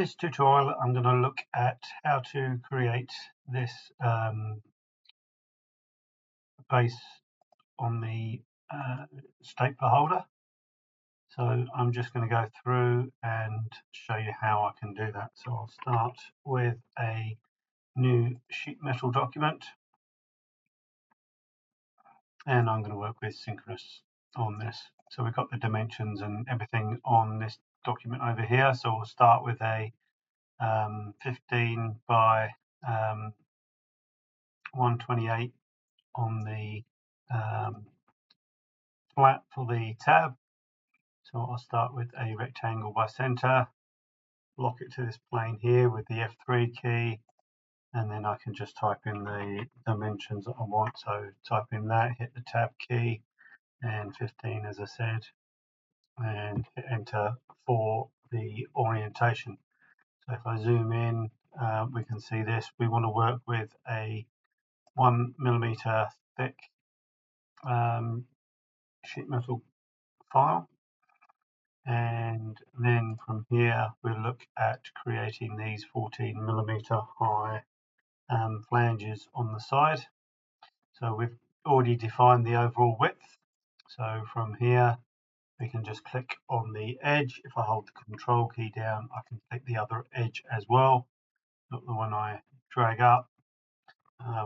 this tutorial, I'm going to look at how to create this base on the stapler holder. So I'm just going to go through and show you how I can do that. So I'll start with a new sheet metal document, and I'm going to work with synchronous on this. So we've got the dimensions and everything on this document over here. So we'll start with a 15 by 128 on the flat for the tab. So I'll start with a rectangle by center, lock it to this plane here with the F3 key, and then I can just type in the dimensions that I want. So type in that, hit the tab key, and 15 as I said, and hit enter for the orientation. So if I zoom in, we can see this. We want to work with a 1mm thick sheet metal file, and then from here we'll look at creating these 14mm high flanges on the side. So we've already defined the overall width, so from here we can just click on the edge. If I hold the control key down, I can click the other edge as well, not the one I drag up.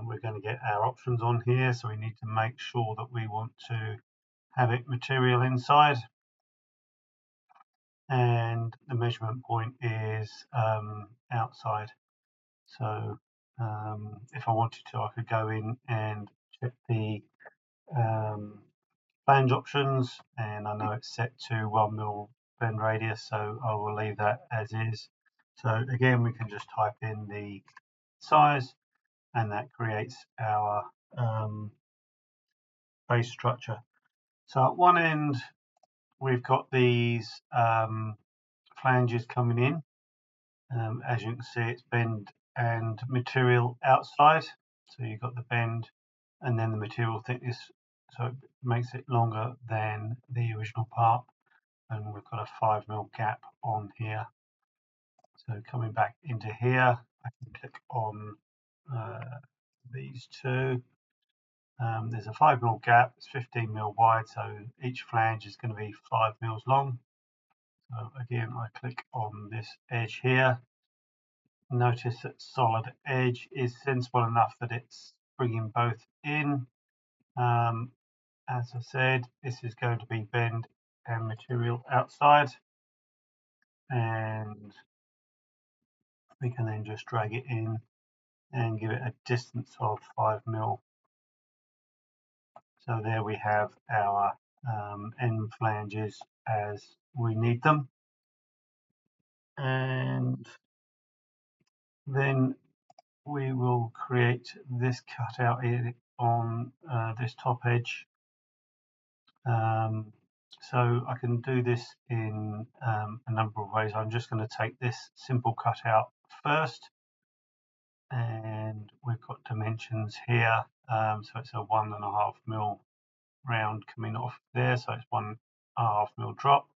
We're going to get our options on here, so we need to make sure that we want to have it material inside, and the measurement point is outside. So if I wanted to, I could go in and check the flange options, and I know it's set to 1mm bend radius, so I will leave that as is. So again, we can just type in the size, and that creates our base structure. So at one end we've got these flanges coming in. As you can see, it's bend and material outside, so you've got the bend and then the material thickness, so it makes it longer than the original part, and we've got a 5mm gap on here. So coming back into here, I can click on these two. There's a 5mm gap, it's 15mm wide, so each flange is going to be 5mm long. So again, I click on this edge here. Notice that solid edge is sensible enough that it's bringing both in. As I said, this is going to be bend and material outside, and we can then just drag it in and give it a distance of 5mm. So there we have our end flanges as we need them, and then we will create this cutout on this top edge. So I can do this in a number of ways. I'm just going to take this simple cutout first, and we've got dimensions here. So it's a 1.5mm round coming off there, so it's 1.5mm drop,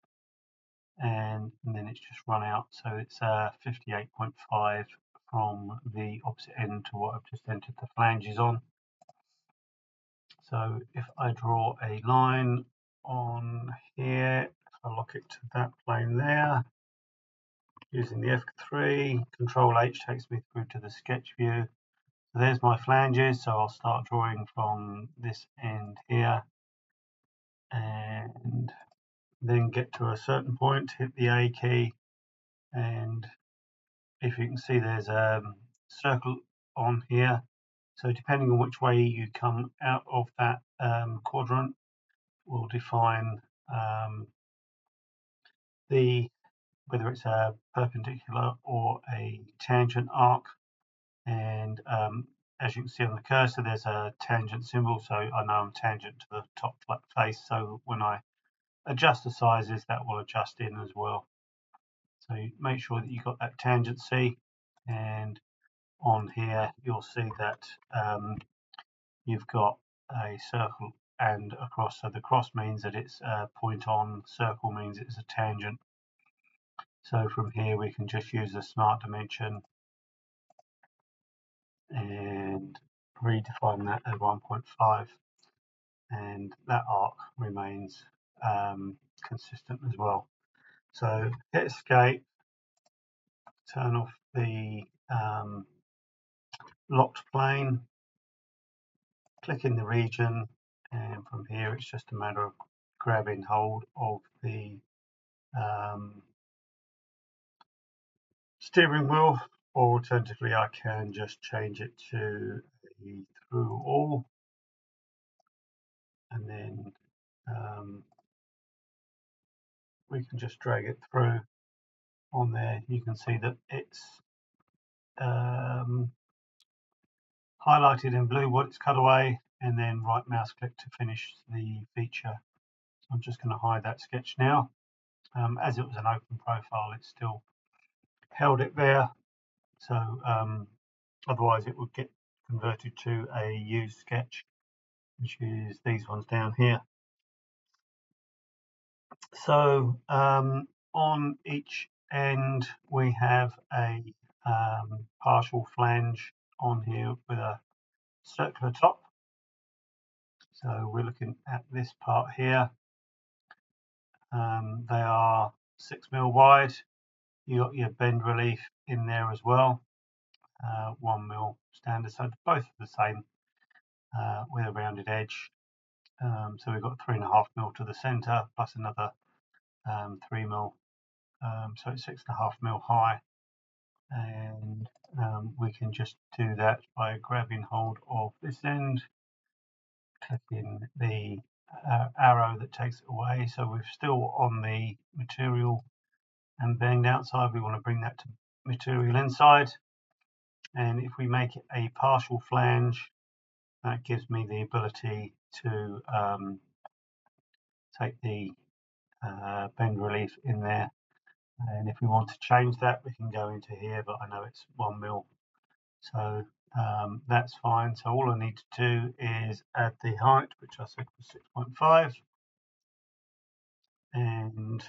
and then it's just run out, so it's 58.5 from the opposite end to what I've just entered the flanges on. So if I draw a line on here, if I lock it to that plane there, using the F3, Control H takes me through to the sketch view. So there's my flanges, so I'll start drawing from this end here, and then get to a certain point, hit the A key, and if you can see there's a circle on here. So depending on which way you come out of that quadrant will define whether it's a perpendicular or a tangent arc. And as you can see on the cursor, there's a tangent symbol, so I know I'm tangent to the top flat face, so when I adjust the sizes, that will adjust in as well. So make sure that you've got that tangency, and on here you'll see that you've got a circle and a cross. So the cross means that it's a point on, circle means it's a tangent. So from here we can just use the smart dimension and redefine that as 1.5, and that arc remains consistent as well. So hit escape, turn off the locked plane, click in the region, and from here it's just a matter of grabbing hold of the steering wheel, or alternatively I can just change it to a through all, and then we can just drag it through on there. You can see that it's highlighted in blue what it's cut away, and then right mouse click to finish the feature. So I'm just going to hide that sketch now. As it was an open profile, it still held it there, so otherwise it would get converted to a used sketch, which is these ones down here. So on each end we have a partial flange on here with a circular top. So we're looking at this part here. They are 6mm wide. You got your bend relief in there as well, 1mm standard. So both are the same with a rounded edge. So we've got 3.5mm to the centre plus another 3mm. So it's 6.5mm high, and we can just do that by grabbing hold of this end, clicking the arrow that takes it away. So we're still on the material and bend outside. We want to bring that to material inside, and if we make it a partial flange, that gives me the ability to take the bend relief in there. And if we want to change that, we can go into here, but I know it's 1mm, so that's fine. So all I need to do is add the height, which I said was 6.5, and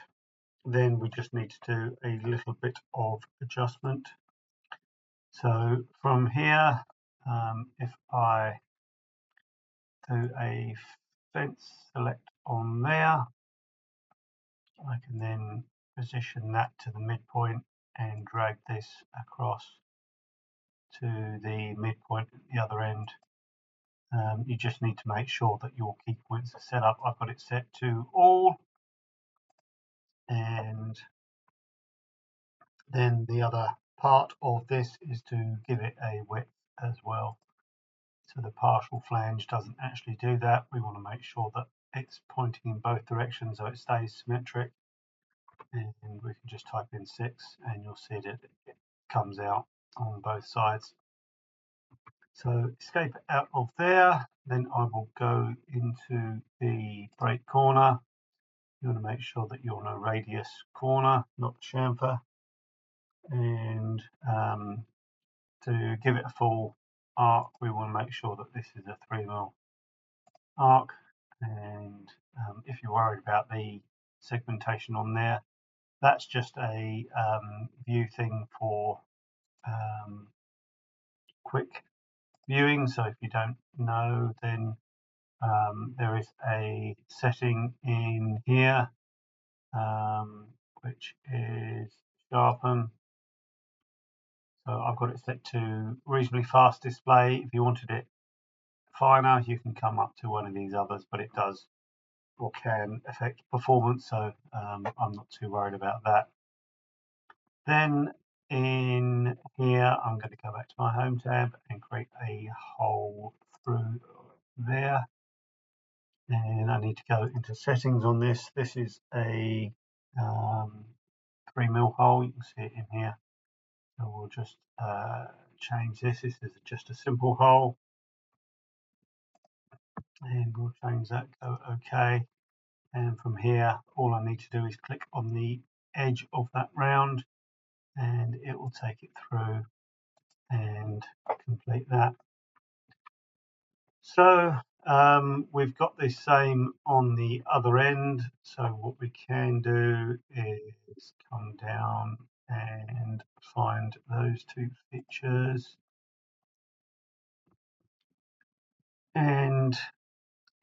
then we just need to do a little bit of adjustment. So from here, if I do a fence select on there, I can then position that to the midpoint and drag this across to the midpoint at the other end. You just need to make sure that your key points are set up. I've got it set to all, and then the other part of this is to give it a width as well. So the partial flange doesn't actually do that. We want to make sure that it's pointing in both directions so it stays symmetric, and we can just type in 6 and you'll see that it comes out on both sides. So escape out of there, then I will go into the break corner. You want to make sure that you're on a radius corner, not chamfer, and to give it a full arc, we want to make sure that this is a 3mm arc. And if you're worried about the segmentation on there, that's just a view thing for quick viewing. So if you don't know, then there is a setting in here which is sharpen. So I've got it set to reasonably fast display. If you wanted it finer, you can come up to one of these others, but it does or can affect performance, so I'm not too worried about that. Then in here, I'm going to go back to my home tab and create a hole through there. And I need to go into settings on this. This is a 3mm hole. You can see it in here. So we'll just change this. This is just a simple hole, and we'll change that. Go OK. And from here, all I need to do is click on the edge of that round, and it will take it through and complete that. So we've got the same on the other end. So what we can do is let's come down and find those two features, and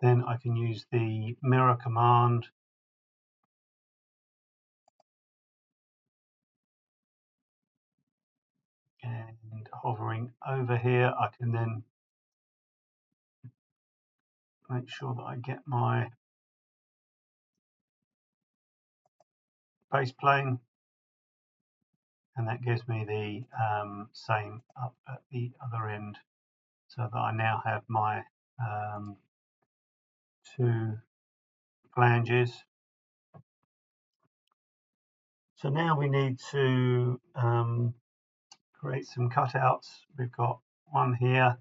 then I can use the mirror command and hovering over here I can then make sure that I get my base plane, and that gives me the same up at the other end, so that I now have my two flanges. So now we need to create some cutouts. We've got one here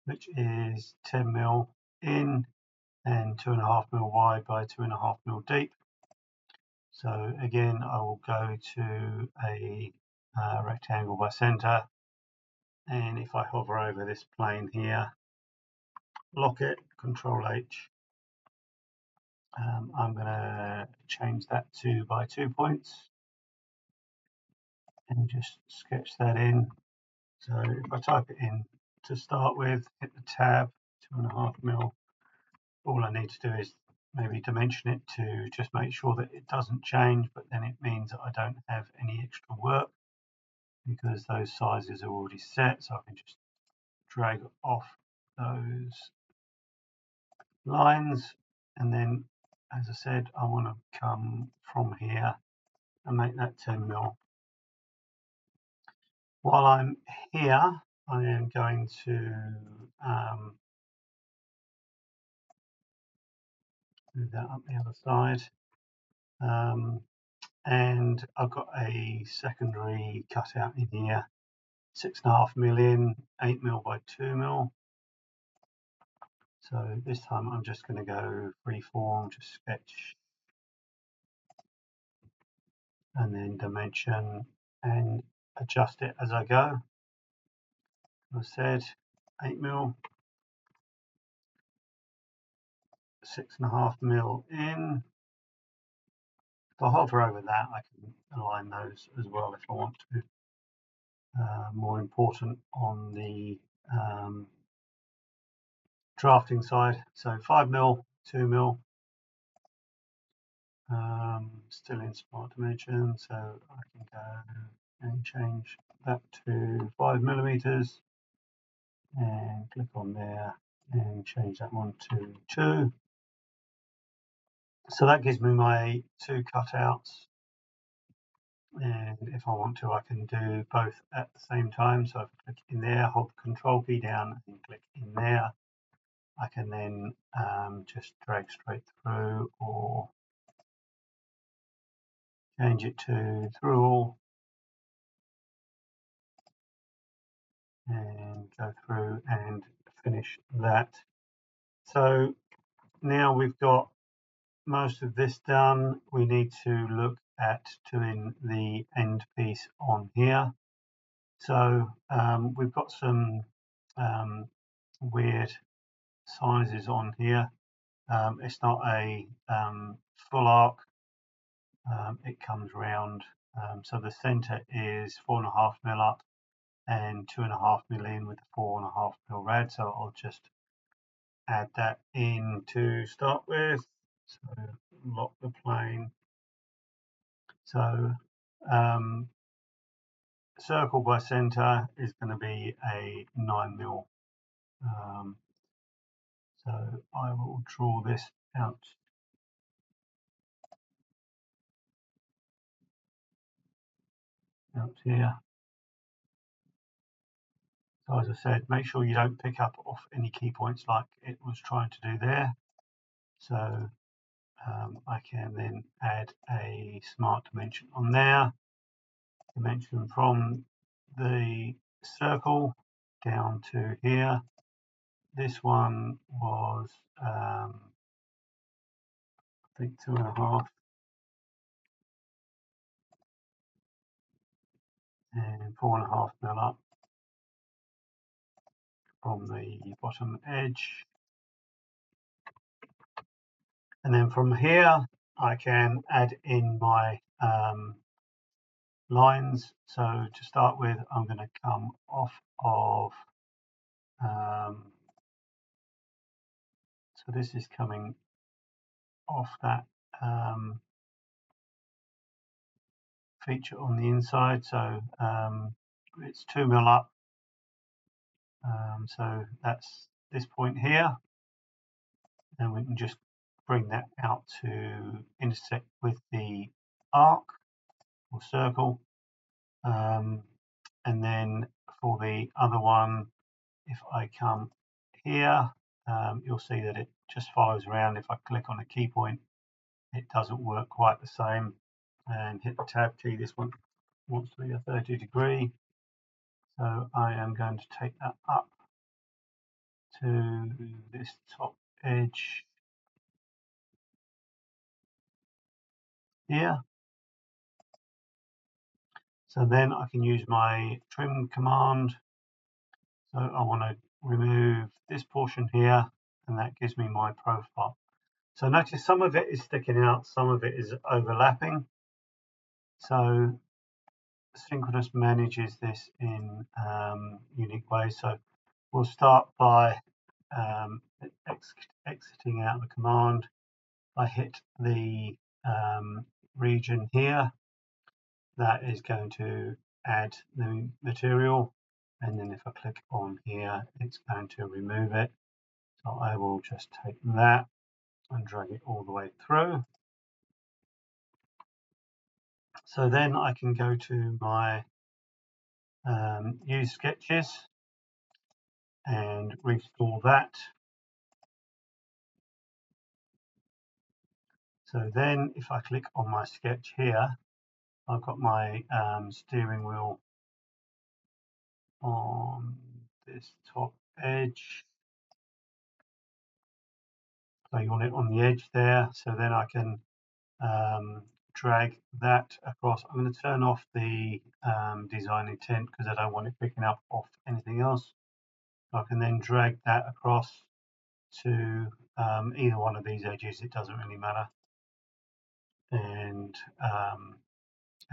which is 10mm in and 2.5mm wide by 2.5mm deep. So again, I will go to a rectangle by center, and if I hover over this plane here, lock it, Control H, I'm going to change that to by 2 points and just sketch that in. So if I type it in to start with, hit the tab, 2.5mm, all I need to do is maybe dimension it to just make sure that it doesn't change, but then it means that I don't have any extra work because those sizes are already set, so I can just drag off those lines, and then, as I said, I want to come from here and make that 10mm. While I'm here, I am going to move that up the other side, and I've got a secondary cutout in here, 6.5mm in, 8mm by 2mm. So this time I'm just going to go freeform, just sketch and then dimension and adjust it as I go. As I said, 8mm, 6.5mm in. If I hover over that, I can align those as well if I want to. More important on the drafting side. So 5mm, 2mm, still in smart dimension, so I can go and change that to 5mm and click on there and change that one to 2. So that gives me my two cutouts, and if I want to I can do both at the same time. So if I click in there, hold the control key down and click in there, I can then just drag straight through or change it to through all and go through and finish that. So now we've got most of this done. We need to look at doing the end piece on here. So we've got some weird sizes on here. It's not a full arc, it comes round. So the center is 4.5mm up and 2.5mm in with the 4.5mm rad. So I'll just add that in to start with. So lock the plane. So circle by center is going to be a 9mm. So I will draw this out here. So as I said, make sure you don't pick up off any key points like it was trying to do there. So I can then add a smart dimension on there. Dimension from the circle down to here. This one was I think 2.5 and 4.5mm up from the bottom edge. And then from here I can add in my lines. So to start with, I'm going to come off of, so this is coming off that feature on the inside. So it's 2 mil up. So that's this point here. And we can just bring that out to intersect with the arc or circle. And then for the other one, if I come here, you'll see that it just follows around. If I click on a key point, it doesn't work quite the same. And hit the tab key, this one wants to be a 30 degree. So I am going to take that up to this top edge here. So then I can use my trim command. So I want to remove this portion here, and that gives me my profile. So notice some of it is sticking out, some of it is overlapping. So Synchronous manages this in unique ways. So we'll start by exiting out the command. I hit the region here. That is going to add the material. And then if I click on here, it's going to remove it. So I will just take that and drag it all the way through. So then I can go to my use sketches and restore that. So then if I click on my sketch here, I've got my steering wheel on this top edge. So you want it on the edge there. So then I can drag that across. I'm going to turn off the design intent because I don't want it picking up off anything else. So I can then drag that across to either one of these edges, it doesn't really matter, and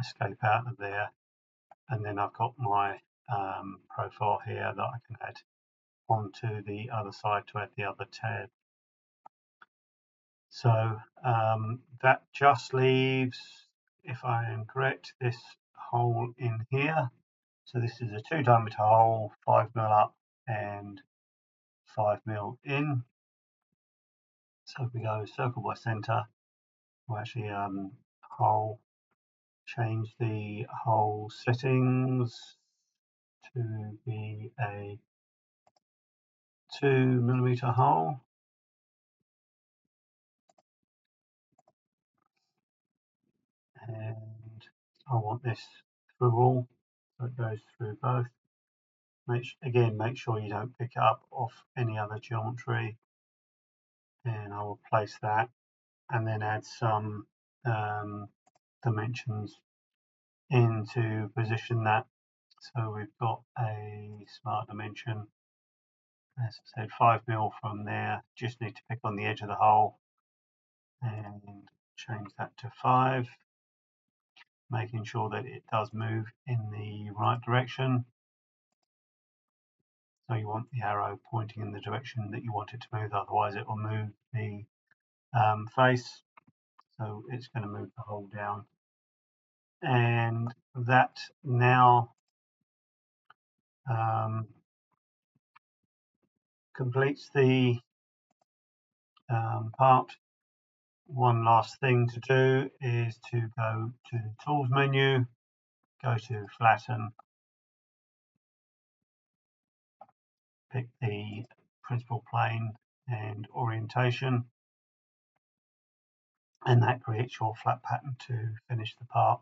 escape out of there. And then I've got my profile here that I can add onto the other side to add the other tab. So that just leaves, if I am correct, this hole in here. So this is a 2 diameter hole, 5 mil up and 5 mil in. So if we go circle by center, we'll actually hole, change the hole settings to be a 2 millimeter hole. And I want this through all, so it goes through both. Make sure you don't pick it up off any other geometry, and I will place that and then add some dimensions in to position that. So we've got a smart dimension, as I said, 5 mil from there. Just need to pick on the edge of the hole and change that to 5, making sure that it does move in the right direction. So you want the arrow pointing in the direction that you want it to move, otherwise it will move the face. So it's going to move the hole down. And that now completes the part. One last thing to do is to go to the tools menu, go to flatten, pick the principal plane and orientation, and that creates your flat pattern to finish the part.